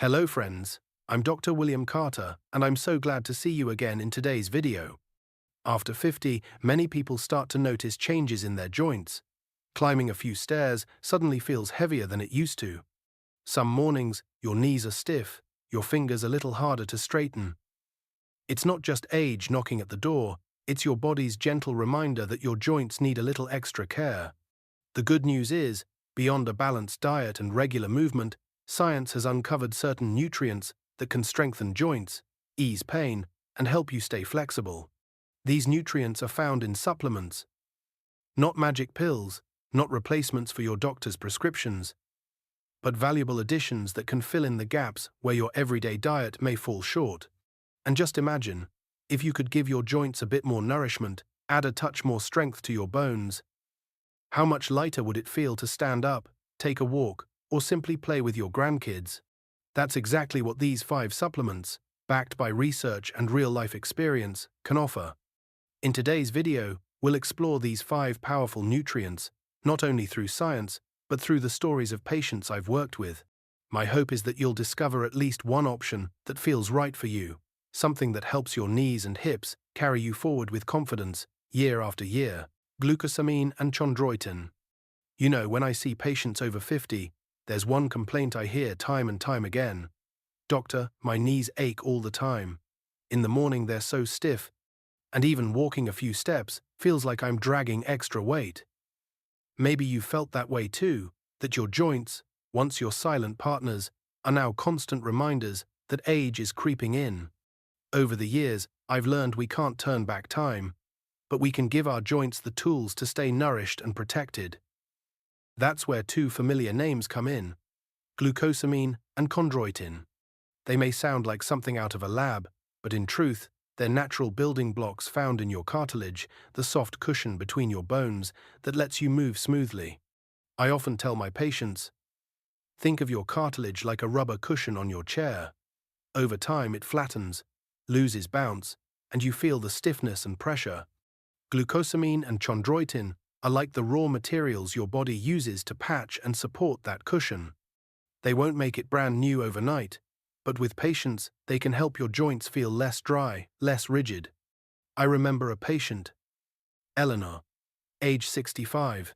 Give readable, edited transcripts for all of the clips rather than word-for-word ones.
Hello friends, I'm Dr. William Carter, and I'm so glad to see you again in today's video. After 50, many people start to notice changes in their joints. Climbing a few stairs suddenly feels heavier than it used to. Some mornings, your knees are stiff, your fingers a little harder to straighten. It's not just age knocking at the door, it's your body's gentle reminder that your joints need a little extra care. The good news is, beyond a balanced diet and regular movement, science has uncovered certain nutrients that can strengthen joints, ease pain, and help you stay flexible. These nutrients are found in supplements. Not magic pills, not replacements for your doctor's prescriptions, but valuable additions that can fill in the gaps where your everyday diet may fall short. And just imagine, if you could give your joints a bit more nourishment, add a touch more strength to your bones, how much lighter would it feel to stand up, take a walk, or simply play with your grandkids? That's exactly what these 5 supplements, backed by research and real-life experience, can offer. In today's video, we'll explore these 5 powerful nutrients, not only through science, but through the stories of patients I've worked with. My hope is that you'll discover at least one option that feels right for you, something that helps your knees and hips carry you forward with confidence, year after year. Glucosamine and chondroitin. You know, when I see patients over 50, there's one complaint I hear time and time again. Doctor, my knees ache all the time. In the morning they're so stiff, and even walking a few steps feels like I'm dragging extra weight. Maybe you felt that way too, that your joints, once your silent partners, are now constant reminders that age is creeping in. Over the years, I've learned we can't turn back time, but we can give our joints the tools to stay nourished and protected. That's where 2 familiar names come in: glucosamine and chondroitin. They may sound like something out of a lab, but in truth, they're natural building blocks found in your cartilage, the soft cushion between your bones that lets you move smoothly. I often tell my patients, think of your cartilage like a rubber cushion on your chair. Over time it flattens, loses bounce, and you feel the stiffness and pressure. Glucosamine and chondroitin are like the raw materials your body uses to patch and support that cushion. They won't make it brand new overnight, but with patience, they can help your joints feel less dry, less rigid. I remember a patient, Eleanor, age 65.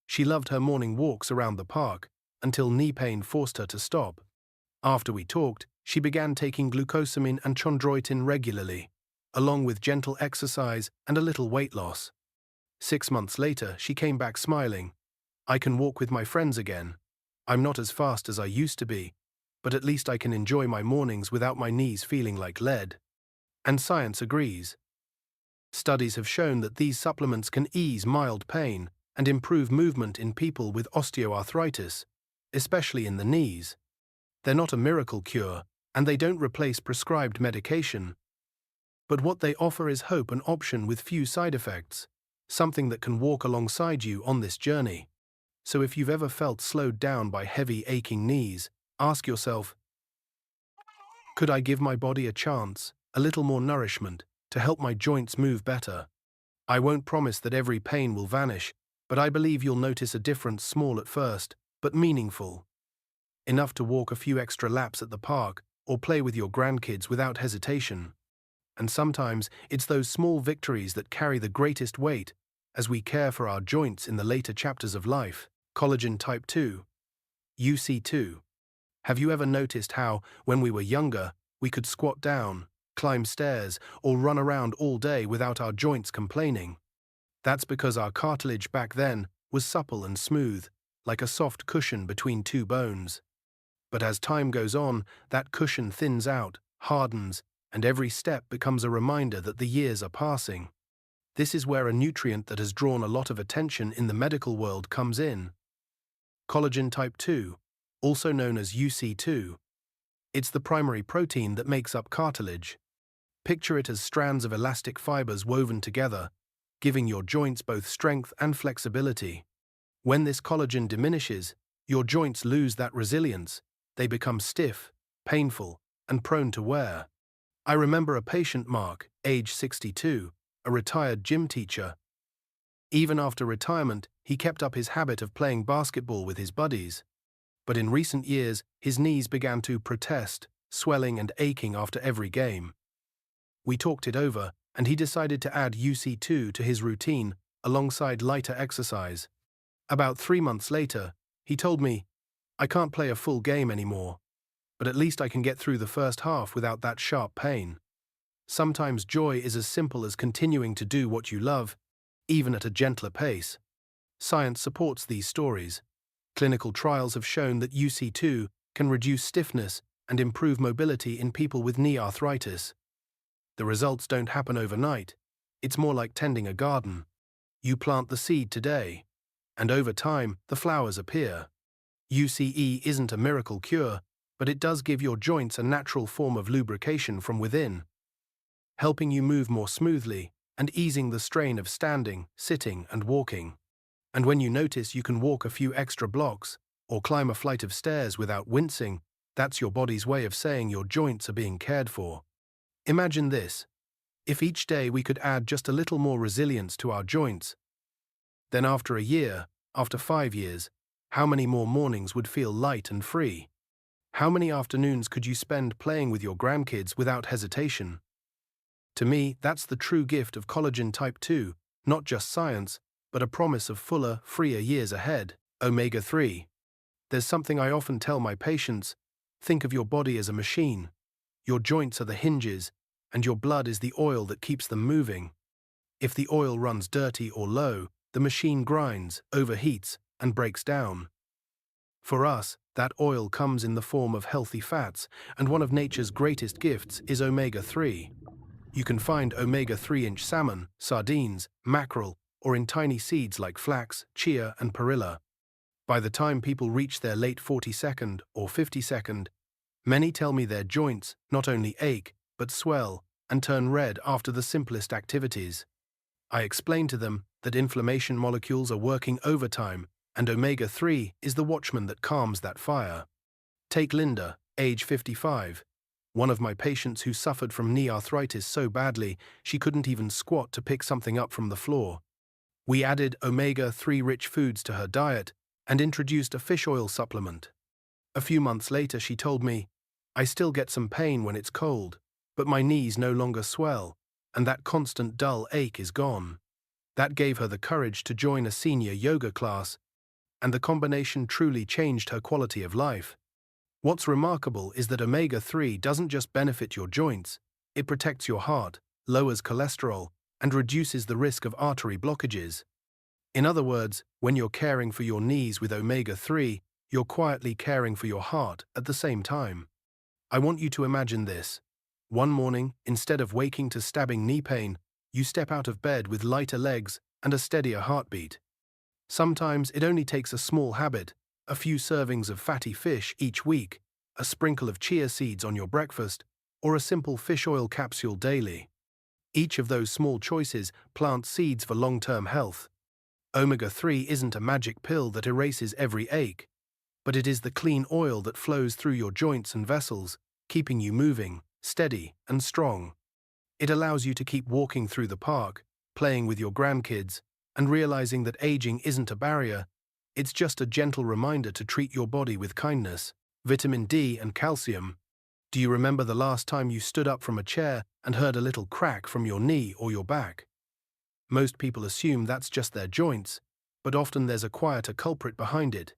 She loved her morning walks around the park until knee pain forced her to stop. After we talked, she began taking glucosamine and chondroitin regularly, along with gentle exercise and a little weight loss. 6 months later, she came back smiling. I can walk with my friends again. I'm not as fast as I used to be, but at least I can enjoy my mornings without my knees feeling like lead. And science agrees. Studies have shown that these supplements can ease mild pain and improve movement in people with osteoarthritis, especially in the knees. They're not a miracle cure, and they don't replace prescribed medication. But what they offer is hope, an option with few side effects, something that can walk alongside you on this journey. So if you've ever felt slowed down by heavy aching knees, ask yourself, could I give my body a chance, a little more nourishment, to help my joints move better? I won't promise that every pain will vanish, but I believe you'll notice a difference, small at first, but meaningful. Enough to walk a few extra laps at the park or play with your grandkids without hesitation. And sometimes it's those small victories that carry the greatest weight as we care for our joints in the later chapters of life. Collagen type 2. UC2. Have you ever noticed how, when we were younger, we could squat down, climb stairs, or run around all day without our joints complaining? That's because our cartilage back then was supple and smooth, like a soft cushion between 2 bones. But as time goes on, that cushion thins out, hardens, and every step becomes a reminder that the years are passing. This is where a nutrient that has drawn a lot of attention in the medical world comes in. Collagen type 2, also known as UC2. It's the primary protein that makes up cartilage. Picture it as strands of elastic fibers woven together, giving your joints both strength and flexibility. When this collagen diminishes, your joints lose that resilience. They become stiff, painful, and prone to wear. I remember a patient, Mark, age 62, a retired gym teacher. Even after retirement, he kept up his habit of playing basketball with his buddies. But in recent years, his knees began to protest, swelling and aching after every game. We talked it over, and he decided to add UC2 to his routine alongside lighter exercise. About 3 months later, he told me, "I can't play a full game anymore, but at least I can get through the first half without that sharp pain." Sometimes joy is as simple as continuing to do what you love, even at a gentler pace. Science supports these stories. Clinical trials have shown that UC2 can reduce stiffness and improve mobility in people with knee arthritis. The results don't happen overnight. It's more like tending a garden. You plant the seed today, and over time, the flowers appear. UCE isn't a miracle cure, but it does give your joints a natural form of lubrication from within, helping you move more smoothly and easing the strain of standing, sitting, and walking. And when you notice you can walk a few extra blocks or climb a flight of stairs without wincing, that's your body's way of saying your joints are being cared for. Imagine this. If each day we could add just a little more resilience to our joints, then after a year, after 5 years, how many more mornings would feel light and free? How many afternoons could you spend playing with your grandkids without hesitation? To me, that's the true gift of collagen type 2, not just science, but a promise of fuller, freer years ahead. Omega-3. There's something I often tell my patients: think of your body as a machine. Your joints are the hinges, and your blood is the oil that keeps them moving. If the oil runs dirty or low, the machine grinds, overheats, and breaks down. For us, that oil comes in the form of healthy fats, and one of nature's greatest gifts is omega-3. You can find omega-3 in salmon, sardines, mackerel, or in tiny seeds like flax, chia, and perilla. By the time people reach their late 42nd or 52nd, many tell me their joints not only ache, but swell and turn red after the simplest activities. I explain to them that inflammation molecules are working overtime, and omega-3 is the watchman that calms that fire. Take Linda, age 55, one of my patients who suffered from knee arthritis so badly she couldn't even squat to pick something up from the floor. We added omega-3-rich foods to her diet and introduced a fish oil supplement. A few months later, she told me, "I still get some pain when it's cold, but my knees no longer swell, and that constant dull ache is gone." That gave her the courage to join a senior yoga class, and the combination truly changed her quality of life. What's remarkable is that omega-3 doesn't just benefit your joints, it protects your heart, lowers cholesterol, and reduces the risk of artery blockages. In other words, when you're caring for your knees with omega-3, you're quietly caring for your heart at the same time. I want you to imagine this. One morning, instead of waking to stabbing knee pain, you step out of bed with lighter legs and a steadier heartbeat. Sometimes it only takes a small habit, a few servings of fatty fish each week, a sprinkle of chia seeds on your breakfast, or a simple fish oil capsule daily. Each of those small choices plants seeds for long-term health. Omega-3 isn't a magic pill that erases every ache, but it is the clean oil that flows through your joints and vessels, keeping you moving, steady, and strong. It allows you to keep walking through the park, playing with your grandkids, and realizing that aging isn't a barrier, it's just a gentle reminder to treat your body with kindness. Vitamin D and calcium. Do you remember the last time you stood up from a chair and heard a little crack from your knee or your back? Most people assume that's just their joints, but often there's a quieter culprit behind it.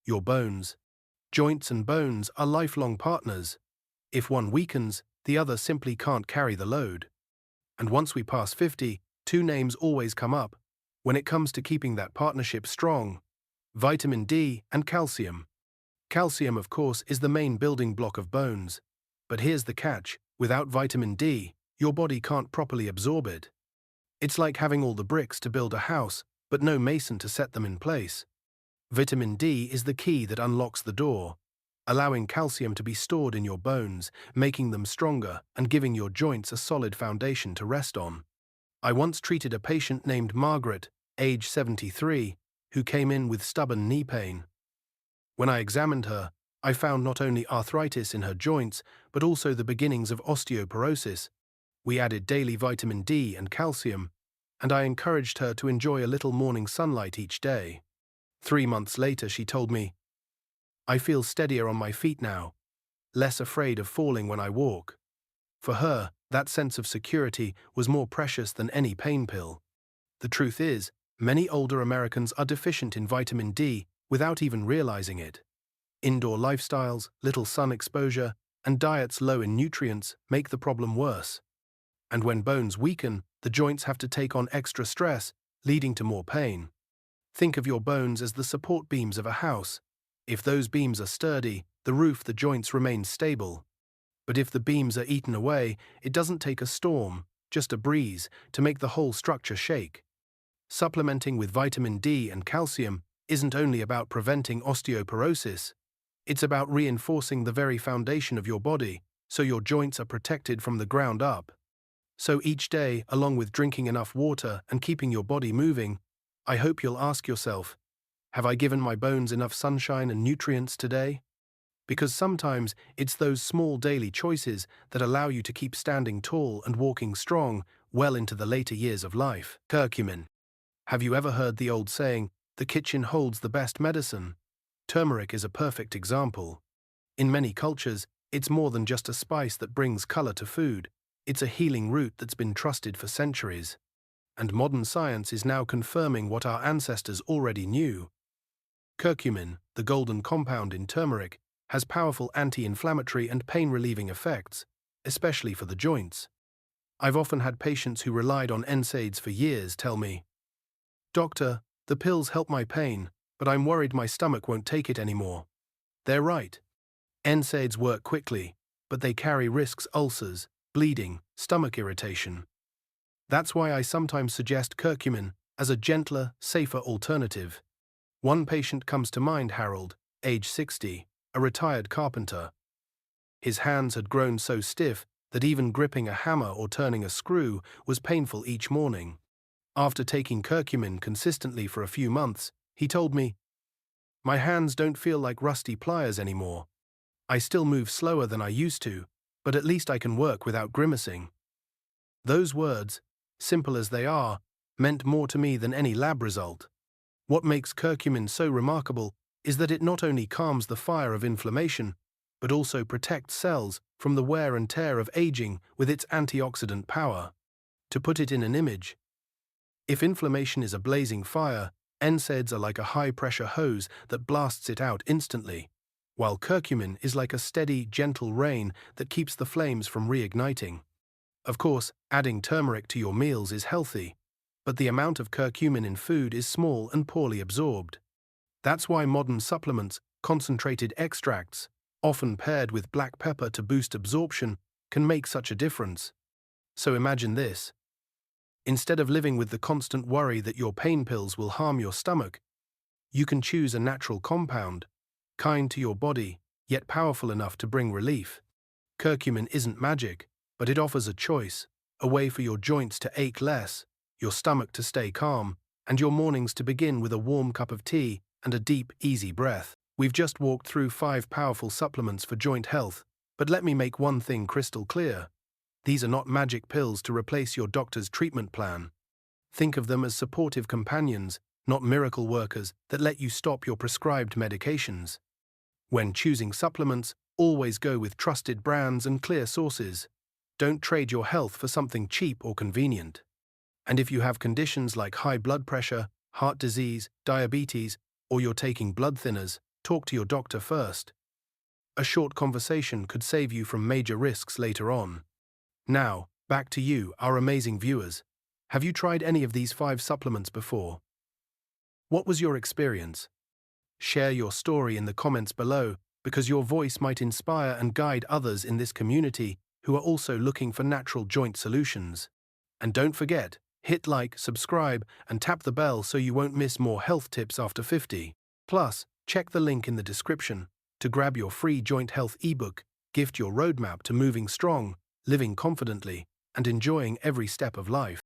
Your bones. Joints and bones are lifelong partners. If one weakens, the other simply can't carry the load. And once we pass 50, two names always come up when it comes to keeping that partnership strong: vitamin D and calcium. Calcium, of course, is the main building block of bones. But here's the catch: without vitamin D, your body can't properly absorb it. It's like having all the bricks to build a house, but no mason to set them in place. Vitamin D is the key that unlocks the door, allowing calcium to be stored in your bones, making them stronger and giving your joints a solid foundation to rest on. I once treated a patient named Margaret, age 73, who came in with stubborn knee pain. When I examined her, I found not only arthritis in her joints, but also the beginnings of osteoporosis. We added daily vitamin D and calcium, and I encouraged her to enjoy a little morning sunlight each day. 3 months later, she told me, I feel steadier on my feet now, less afraid of falling when I walk. For her, that sense of security was more precious than any pain pill. The truth is, many older Americans are deficient in vitamin D without even realizing it. Indoor lifestyles, little sun exposure, and diets low in nutrients make the problem worse. And when bones weaken, the joints have to take on extra stress, leading to more pain. Think of your bones as the support beams of a house. If those beams are sturdy, the joints remain stable. But if the beams are eaten away, it doesn't take a storm, just a breeze, to make the whole structure shake. Supplementing with vitamin D and calcium isn't only about preventing osteoporosis, it's about reinforcing the very foundation of your body, so your joints are protected from the ground up. So each day, along with drinking enough water and keeping your body moving, I hope you'll ask yourself, have I given my bones enough sunshine and nutrients today? Because sometimes it's those small daily choices that allow you to keep standing tall and walking strong well into the later years of life. Curcumin. Have you ever heard the old saying, the kitchen holds the best medicine? Turmeric is a perfect example. In many cultures, it's more than just a spice that brings color to food. It's a healing root that's been trusted for centuries. And modern science is now confirming what our ancestors already knew. Curcumin, the golden compound in turmeric, has powerful anti-inflammatory and pain-relieving effects, especially for the joints. I've often had patients who relied on NSAIDs for years tell me, "Doctor, the pills help my pain, but I'm worried my stomach won't take it anymore." They're right. NSAIDs work quickly, but they carry risks: ulcers, bleeding, stomach irritation. That's why I sometimes suggest curcumin as a gentler, safer alternative. One patient comes to mind, Harold, age 60, a retired carpenter. His hands had grown so stiff that even gripping a hammer or turning a screw was painful each morning. After taking curcumin consistently for a few months, he told me, "My hands don't feel like rusty pliers anymore. I still move slower than I used to, but at least I can work without grimacing." Those words, simple as they are, meant more to me than any lab result. What makes curcumin so remarkable is that it not only calms the fire of inflammation, but also protects cells from the wear and tear of aging with its antioxidant power. To put it in an image, if inflammation is a blazing fire, NSAIDs are like a high-pressure hose that blasts it out instantly, while curcumin is like a steady, gentle rain that keeps the flames from reigniting. Of course, adding turmeric to your meals is healthy, but the amount of curcumin in food is small and poorly absorbed. That's why modern supplements, concentrated extracts, often paired with black pepper to boost absorption, can make such a difference. So imagine this. Instead of living with the constant worry that your pain pills will harm your stomach, you can choose a natural compound, kind to your body, yet powerful enough to bring relief. Curcumin isn't magic, but it offers a choice, a way for your joints to ache less, your stomach to stay calm, and your mornings to begin with a warm cup of tea and a deep, easy breath. We've just walked through 5 powerful supplements for joint health, but let me make one thing crystal clear. These are not magic pills to replace your doctor's treatment plan. Think of them as supportive companions, not miracle workers that let you stop your prescribed medications. When choosing supplements, always go with trusted brands and clear sources. Don't trade your health for something cheap or convenient. And if you have conditions like high blood pressure, heart disease, diabetes, or you're taking blood thinners, talk to your doctor first. A short conversation could save you from major risks later on. Now, back to you, our amazing viewers. Have you tried any of these 5 supplements before? What was your experience? Share your story in the comments below, because your voice might inspire and guide others in this community who are also looking for natural joint solutions. And don't forget, hit like, subscribe, and tap the bell so you won't miss more health tips after 50. Plus, check the link in the description to grab your free joint health ebook, gift your roadmap to moving strong, living confidently, and enjoying every step of life.